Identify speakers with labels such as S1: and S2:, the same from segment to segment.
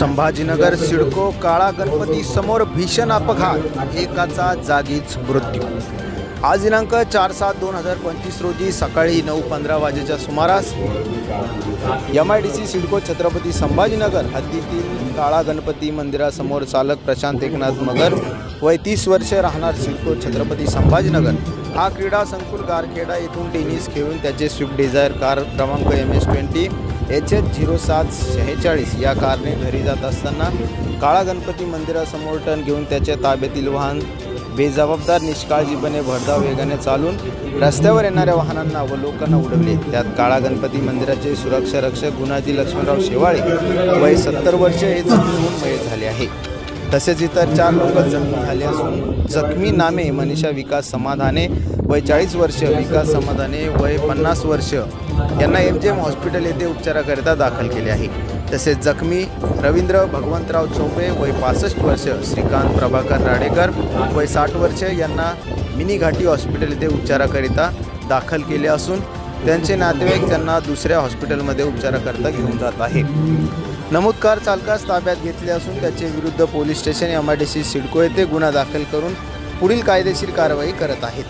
S1: संभाजीनगर सिडको काळा गणपती समोर भीषण अपघात, एकाचा जागीच मृत्यू। आज दिनांक 4/7/2025 रोजी सकाळी 9:15 वाजेच्या सुमारास MIDC सिडको छत्रपती संभाजीनगर हद्दीतील काळा गणपती मंदिरासमोर चालक प्रशांत एकनाथ मगर वय 30 वर्षे राहणार सिडको छत्रपती संभाजीनगर हा क्रीडा संकुल गारखेडा येथून टेनिस खेळून त्याचे स्विफ्ट डिझायर कार क्रमांक MS20 HH0746 या कारने घरी जात असताना काळा गणपती मंदिरासमोर टर्न घेऊन त्याच्या ताब्यातील वाहन बेजबाबदार निष्काळजीपणे भरधाव वेगाने चालून रस्त्यावर येणाऱ्या वाहनांना व लोकांना उडवले। त्यात काळा गणपती मंदिराचे सुरक्षा रक्षक गुणाजी लक्ष्मणराव शेवाळे वय 70 वर्षे हे जखमी मयत झाले आहे। तसेच इतर 4 लोक जखमी झाले असून जखमी नामे मनीषा विकास समाधाने वय 40 वर्ष, विकास समाधाने वय 50 वर्ष यांना MGM हॉस्पिटल येथे उपचाराकरिता दाखल केले आहे। तसेच जखमी रवींद्र भगवंतराव चौबे वय 65 वर्ष, श्रीकांत प्रभाकर राडेकर वय 60 वर्ष यांना मिनी घाटी हॉस्पिटल येथे उपचाराकरिता दाखल केले असून त्यांचे नातेवाईक त्यांना दुसऱ्या हॉस्पिटलमध्ये उपचाराकरिता घेऊन जात आहे। नमूद कार चालकास ताब्यात घेतले असून त्याचे विरुद्ध पोलीस स्टेशन MIDC सिडको येथे गुन्हा दाखल करून पुढील कायदेशीर कारवाई करत आहेत।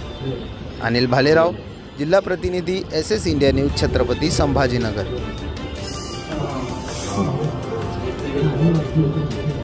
S1: अनिल भालेराव, जिल्हा प्रतिनिधी SS India news Chhatrapati Sambhajinagar.